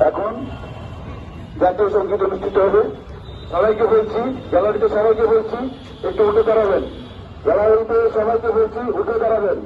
এখন জাতীয় সঙ্গীত অনুষ্ঠিত হবে। সবাইকে বলছি, গ্যালারিতে সবাইকে বলছি একটু উঠে দাঁড়াবেন। গ্যালারিতে সবাইকে বলছি উঠে দাঁড়াবেন।